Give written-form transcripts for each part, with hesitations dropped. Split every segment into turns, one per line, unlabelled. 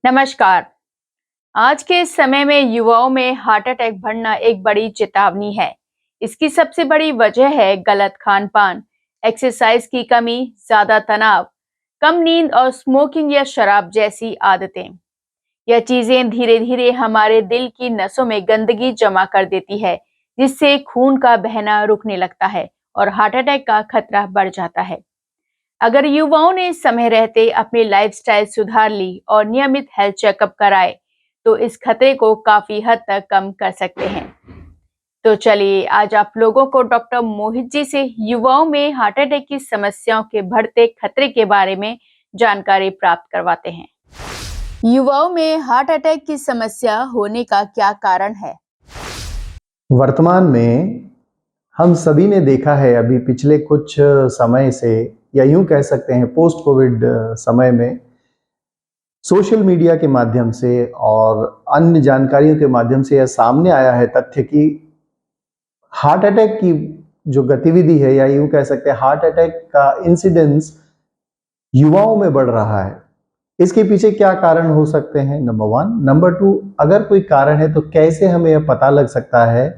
नमस्कार। आज के समय में युवाओं में हार्ट अटैक बढ़ना एक बड़ी चेतावनी है। इसकी सबसे बड़ी वजह है गलत खान-पान, एक्सरसाइज की कमी, ज्यादा तनाव, कम नींद और स्मोकिंग या शराब जैसी आदतें। यह चीजें धीरे-धीरे हमारे दिल की नसों में गंदगी जमा कर देती है, जिससे खून का बहना रुकने लगता है और हार्ट अटैक का खतरा बढ़ जाता है। अगर युवाओं ने समय रहते अपनी लाइफस्टाइल सुधार ली और नियमित हेल्थ चेकअप कराए, तो इस खतरे को काफी हद तक कम कर सकते हैं। तो चलिए आज आप लोगों को डॉक्टर मोहित जी से युवाओं में हार्ट अटैक की समस्याओं के बढ़ते खतरे के बारे में जानकारी प्राप्त करवाते हैं। युवाओं में हार्ट अटैक की समस्या होने का क्या कारण है?
वर्तमान में हम सभी ने देखा है अभी पिछले कुछ समय से, या यूं कह सकते हैं पोस्ट कोविड समय में, सोशल मीडिया के माध्यम से और अन्य जानकारियों के माध्यम से यह सामने आया है तथ्य कि हार्ट अटैक की जो गतिविधि है, या यूं कह सकते हैं हार्ट अटैक का इंसिडेंस युवाओं में बढ़ रहा है। इसके पीछे क्या कारण हो सकते हैं? नंबर 1। नंबर 2, अगर कोई कारण है तो कैसे हमें यह पता लग सकता है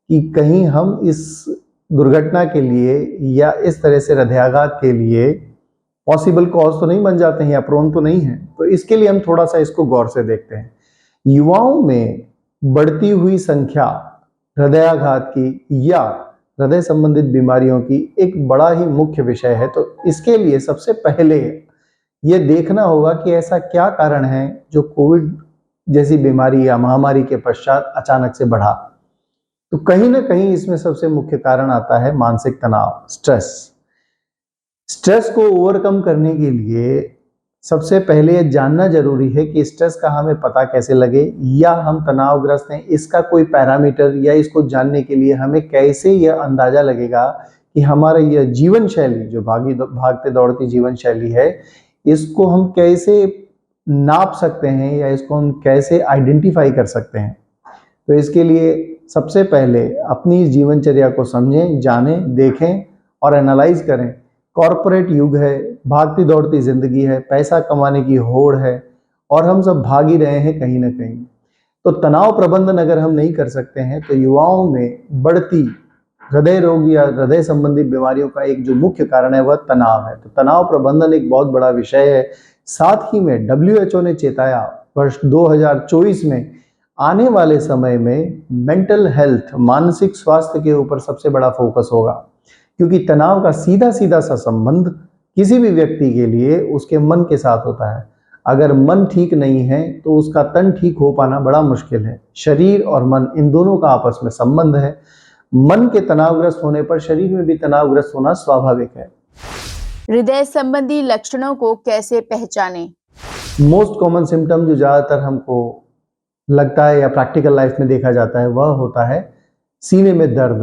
कि कहीं हम इस दुर्घटना के लिए या इस तरह से हृदयाघात के लिए पॉसिबल कॉज तो नहीं बन जाते हैं या प्रोन तो नहीं है। तो इसके लिए हम थोड़ा सा इसको गौर से देखते हैं। युवाओं में बढ़ती हुई संख्या हृदयाघात की या हृदय संबंधित बीमारियों की एक बड़ा ही मुख्य विषय है। तो इसके लिए सबसे पहले ये देखना होगा कि ऐसा क्या कारण है जो कोविड जैसी बीमारी या महामारी के पश्चात अचानक से बढ़ा। तो कहीं ना कहीं इसमें सबसे मुख्य कारण आता है मानसिक तनाव, स्ट्रेस। स्ट्रेस को ओवरकम करने के लिए सबसे पहले ये जानना जरूरी है कि स्ट्रेस का हमें पता कैसे लगे, या हम तनावग्रस्त हैं इसका कोई पैरामीटर, या इसको जानने के लिए हमें कैसे यह अंदाजा लगेगा कि हमारा यह जीवन शैली जो भागते दौड़ती जीवन शैली है, इसको हम कैसे नाप सकते हैं या इसको हम कैसे आइडेंटिफाई कर सकते हैं। तो इसके लिए सबसे पहले अपनी जीवनचर्या को समझें, जानें, देखें और एनालाइज करें। कॉरपोरेट युग है, भागती दौड़ती जिंदगी है, पैसा कमाने की होड़ है और हम सब भाग ही रहे हैं कहीं ना कहीं। तो तनाव प्रबंधन अगर हम नहीं कर सकते हैं तो युवाओं में बढ़ती हृदय रोग या हृदय संबंधी बीमारियों का एक जो मुख्य कारण है वह तनाव है। तो तनाव प्रबंधन एक बहुत बड़ा विषय है। साथ ही में WHO ने चेताया वर्ष 2024 में आने वाले समय में मेंटल हेल्थ, मानसिक स्वास्थ्य के ऊपर सबसे बड़ा फोकस होगा, क्योंकि तनाव का सीधा सीधा सा संबंध किसी भी व्यक्ति के लिए उसके मन के साथ होता है। अगर मन ठीक नहीं है तो उसका तन ठीक हो पाना बड़ा मुश्किल है। शरीर और मन इन दोनों का आपस में संबंध है। मन के तनावग्रस्त होने पर शरीर में भी तनावग्रस्त होना स्वाभाविक है।
हृदय संबंधी लक्षणों को कैसे पहचानें?
मोस्ट कॉमन सिम्टम जो ज्यादातर हमको लगता है या प्रैक्टिकल लाइफ में देखा जाता है वह होता है सीने में दर्द।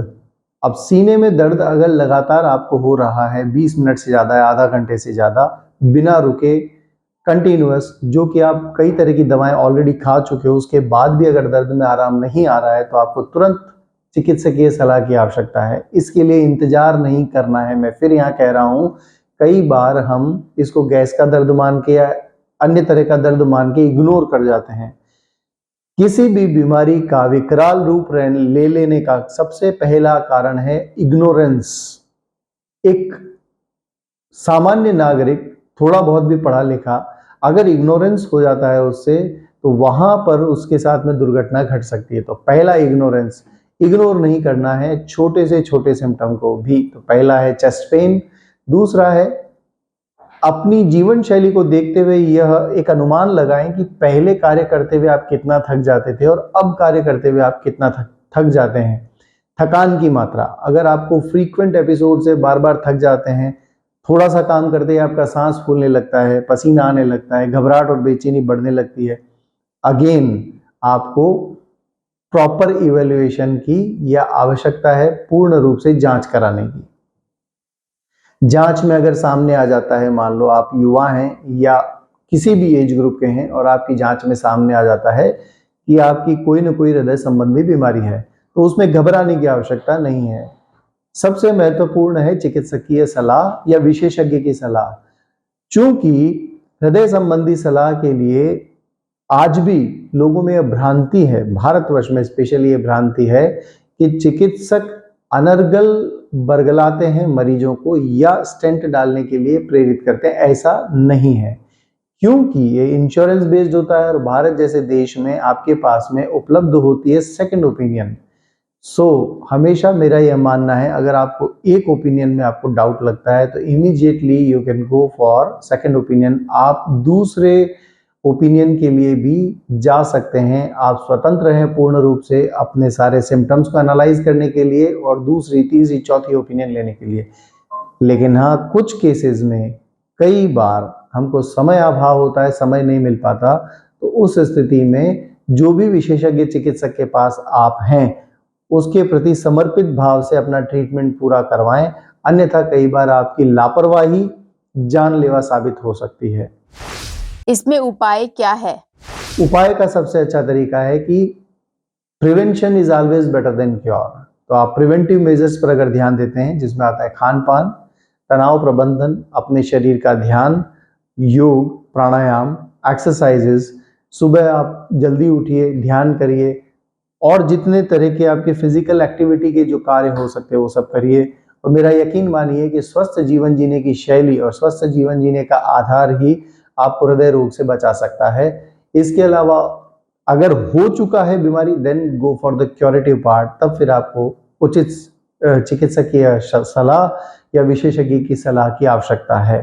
अब सीने में दर्द अगर लगातार आपको हो रहा है 20 मिनट से ज़्यादा या आधा घंटे से ज़्यादा बिना रुके, कंटिन्यूअस, जो कि आप कई तरह की दवाएं ऑलरेडी खा चुके हो, उसके बाद भी अगर दर्द में आराम नहीं आ रहा है तो आपको तुरंत चिकित्सकीय सलाह की आवश्यकता है। इसके लिए इंतजार नहीं करना है। मैं फिर यहाँ कह रहा हूँ, कई बार हम इसको गैस का दर्द मान के या अन्य तरह का दर्द मान के इग्नोर कर जाते हैं। किसी भी बीमारी का विकराल रूप ले लेने का सबसे पहला कारण है इग्नोरेंस। एक सामान्य नागरिक, थोड़ा बहुत भी पढ़ा लिखा, अगर इग्नोरेंस हो जाता है उससे, तो वहां पर उसके साथ में दुर्घटना घट सकती है। तो पहला इग्नोरेंस, इग्नोर नहीं करना है छोटे से छोटे सिम्टम को भी। तो पहला है चेस्ट पेन। दूसरा है अपनी जीवन शैली को देखते हुए यह एक अनुमान लगाएं कि पहले कार्य करते हुए आप कितना थक जाते थे और अब कार्य करते हुए आप कितना थक जाते हैं। थकान की मात्रा, अगर आपको फ्रीक्वेंट एपिसोड से बार बार थक जाते हैं, थोड़ा सा काम करते ही आपका सांस फूलने लगता है, पसीना आने लगता है, घबराहट और बेचैनी बढ़ने लगती है, अगेन आपको प्रॉपर इवैल्यूएशन की या आवश्यकता है पूर्ण रूप से जांच कराने की। जांच में अगर सामने आ जाता है, मान लो आप युवा हैं या किसी भी एज ग्रुप के हैं और आपकी जांच में सामने आ जाता है कि आपकी कोई न कोई हृदय संबंधी बीमारी है, तो उसमें घबराने की आवश्यकता नहीं है। सबसे महत्वपूर्ण है चिकित्सकीय सलाह या विशेषज्ञ की सलाह। चूंकि हृदय संबंधी सलाह के लिए आज भी लोगों में यह भ्रांति है, भारतवर्ष में स्पेशली ये भ्रांति है कि चिकित्सक अनर्गल बरगलाते हैं मरीजों को या स्टेंट डालने के लिए प्रेरित करते हैं। ऐसा नहीं है, क्योंकि ये इंश्योरेंस बेस्ड होता है और भारत जैसे देश में आपके पास में उपलब्ध होती है सेकंड ओपिनियन। हमेशा मेरा यह मानना है, अगर आपको एक ओपिनियन में आपको डाउट लगता है तो immediately you can go for second opinion. आप दूसरे ओपिनियन के लिए भी जा सकते हैं। आप स्वतंत्र हैं पूर्ण रूप से अपने सारे सिम्टम्स को एनालाइज करने के लिए और दूसरी, तीसरी, चौथी ओपिनियन लेने के लिए। लेकिन हाँ, कुछ केसेस में कई बार हमको समय अभाव होता है, समय नहीं मिल पाता, तो उस स्थिति में जो भी विशेषज्ञ चिकित्सक के पास आप हैं उसके प्रति समर्पित भाव से अपना ट्रीटमेंट पूरा करवाएं, अन्यथा कई बार आपकी लापरवाही जानलेवा साबित हो सकती है।
इसमें उपाय क्या है?
उपाय का सबसे अच्छा तरीका है कि prevention is always better than cure. तो आप प्रिवेंटिव मेजर्स पर अगर ध्यान देते हैं, जिसमें आता है खान पान, तनाव प्रबंधन, अपने शरीर का ध्यान, योग, प्राणायाम, एक्सरसाइजेस, सुबह आप जल्दी उठिए, ध्यान करिए और जितने तरह के आपके फिजिकल एक्टिविटी के जो कार्य हो सकते हैं वो सब करिए। और मेरा यकीन मानिए कि स्वस्थ जीवन जीने की शैली और स्वस्थ जीवन जीने का आधार ही आपको हृदय रोग से बचा सकता है। इसके अलावा अगर हो चुका है बीमारी, then go for the curative part. तब फिर आपको उचित चिकित्सकीय सलाह या विशेषज्ञ की सलाह की आवश्यकता है।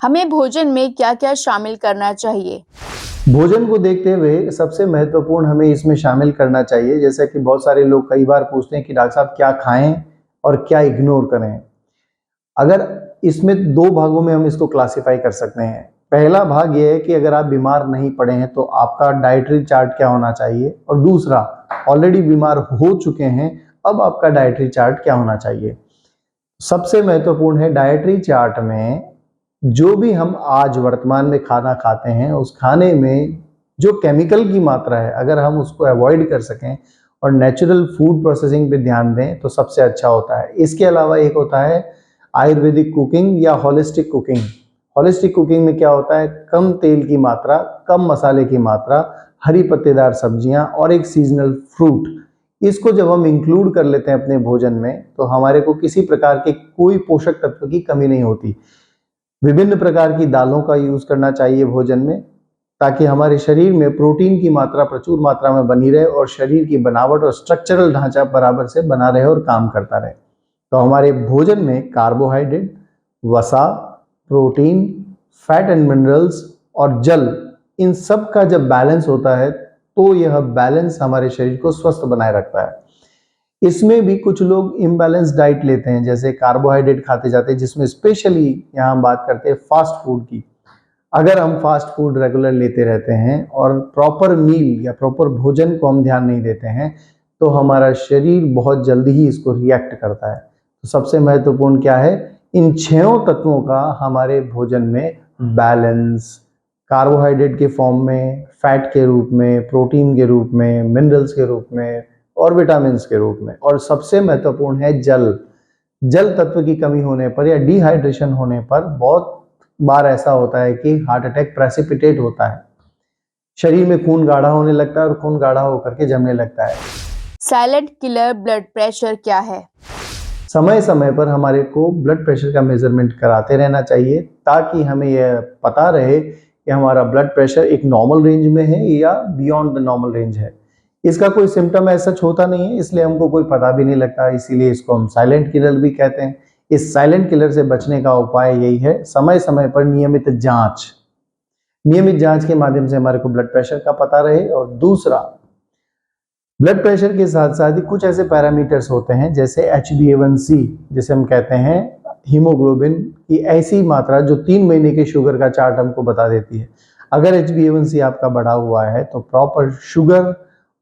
हमें भोजन में क्या क्या शामिल करना चाहिए?
भोजन को देखते हुए सबसे महत्वपूर्ण हमें इसमें शामिल करना चाहिए, जैसा कि बहुत सारे लोग कई बार पूछते हैं कि डॉक्टर साहब क्या खाएं और क्या इग्नोर करें। अगर इसमें दो भागों में हम इसको क्लासिफाई कर सकते हैं। पहला भाग ये है कि अगर आप बीमार नहीं पड़े हैं तो आपका डाइटरी चार्ट क्या होना चाहिए, और दूसरा, ऑलरेडी बीमार हो चुके हैं, अब आपका डाइटरी चार्ट क्या होना चाहिए। सबसे महत्वपूर्ण है डाइटरी चार्ट में जो भी हम आज वर्तमान में खाना खाते हैं उस खाने में जो केमिकल की मात्रा है, अगर हम उसको अवॉइड कर सकें और नेचुरल फूड प्रोसेसिंग पे ध्यान दें तो सबसे अच्छा होता है। इसके अलावा एक होता है आयुर्वेदिक कुकिंग या होलिस्टिक कुकिंग। होलिस्टिक कुकिंग में क्या होता है, कम तेल की मात्रा, कम मसाले की मात्रा, हरी पत्तेदार सब्जियां और एक सीजनल फ्रूट। इसको जब हम इंक्लूड कर लेते हैं अपने भोजन में तो हमारे को किसी प्रकार के कोई पोषक तत्व की कमी नहीं होती। विभिन्न प्रकार की दालों का यूज करना चाहिए भोजन में, ताकि हमारे शरीर में प्रोटीन की मात्रा प्रचुर मात्रा में बनी रहे और शरीर की बनावट और स्ट्रक्चरल ढांचा बराबर से बना रहे और काम करता रहे। तो हमारे भोजन में कार्बोहाइड्रेट, वसा, प्रोटीन, फैट एंड मिनरल्स और जल, इन सब का जब बैलेंस होता है तो यह बैलेंस हमारे शरीर को स्वस्थ बनाए रखता है। इसमें भी कुछ लोग इम्बैलेंस डाइट लेते हैं, जैसे कार्बोहाइड्रेट खाते जाते हैं, जिसमें स्पेशली यहाँ हम बात करते हैं फास्ट फूड की। अगर हम फास्ट फूड रेगुलर लेते रहते हैं और प्रॉपर मील या प्रॉपर भोजन को हम ध्यान नहीं देते हैं तो हमारा शरीर बहुत जल्दी ही इसको रिएक्ट करता है। तो सबसे महत्वपूर्ण क्या है, इन 6 तत्वों का हमारे भोजन में बैलेंस, कार्बोहाइड्रेट के फॉर्म में, फैट के रूप में, प्रोटीन के रूप में, मिनरल्स के रूप में और विटामिन के रूप में, और सबसे महत्वपूर्ण है जल। जल तत्व की कमी होने पर या डिहाइड्रेशन होने पर बहुत बार ऐसा होता है कि हार्ट अटैक प्रेसिपिटेट होता है, शरीर में खून गाढ़ा होने लगता है और खून गाढ़ा होकर के जमने लगता है।
साइलेंट किलर ब्लड प्रेशर क्या है?
समय समय पर हमारे को ब्लड प्रेशर का मेजरमेंट कराते रहना चाहिए, ताकि हमें यह पता रहे कि हमारा ब्लड प्रेशर एक नॉर्मल रेंज में है या बियॉन्ड द नॉर्मल रेंज है। इसका कोई सिम्टम ऐसा होता नहीं है, इसलिए हमको कोई पता भी नहीं लगता, इसीलिए इसको हम साइलेंट किलर भी कहते हैं। इस साइलेंट किलर से बचने का उपाय यही है, समय समय पर नियमित जांच के माध्यम से हमारे को ब्लड प्रेशर का पता रहे। और दूसरा, ब्लड प्रेशर के साथ साथ ही कुछ ऐसे पैरामीटर्स होते हैं जैसे HbA1c, जिसे हम कहते हैं हीमोग्लोबिन की ऐसी मात्रा जो 3 महीने के शुगर का चार्ट हमको बता देती है। अगर HbA1c आपका बढ़ा हुआ है तो प्रॉपर शुगर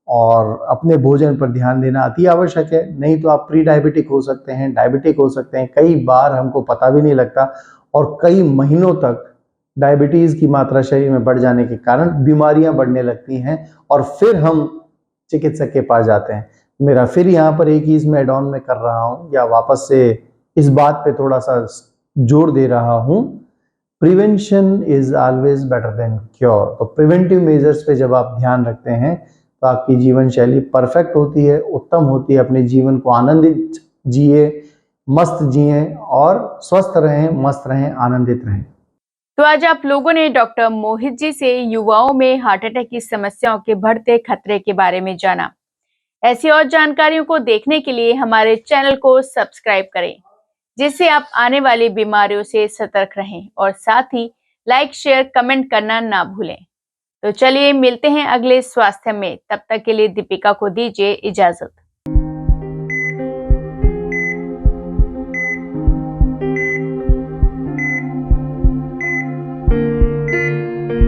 और अपने भोजन पर ध्यान देना अति आवश्यक है, नहीं तो आप प्री डायबिटिक हो सकते हैं, डायबिटिक हो सकते हैं। कई बार हमको पता भी नहीं लगता और कई महीनों तक डायबिटीज की मात्रा शरीर में बढ़ जाने के कारण बीमारियां बढ़ने लगती हैं और फिर हम चिकित्सक के पास जाते हैं। मेरा फिर यहाँ पर एक ही इसमें एड ऑन में कर रहा हूँ या वापस से इस बात पे थोड़ा सा जोर दे रहा हूँ prevention is always better than cure. तो प्रिवेंटिव मेजर्स पे जब आप ध्यान रखते हैं तो आपकी जीवन शैली परफेक्ट होती है, उत्तम होती है। अपने जीवन को आनंदित जिए, मस्त जिए और स्वस्थ रहें, मस्त रहें, आनंदित रहें।
तो आज आप लोगों ने डॉक्टर मोहित जी से युवाओं में हार्ट अटैक की समस्याओं के बढ़ते खतरे के बारे में जाना। ऐसी और जानकारियों को देखने के लिए हमारे चैनल को सब्सक्राइब करें, जिससे आप आने वाली बीमारियों से सतर्क रहें और साथ ही लाइक, शेयर, कमेंट करना ना भूलें। तो चलिए मिलते हैं अगले स्वास्थ्य में। तब तक के लिए दीपिका को दीजिए इजाजत।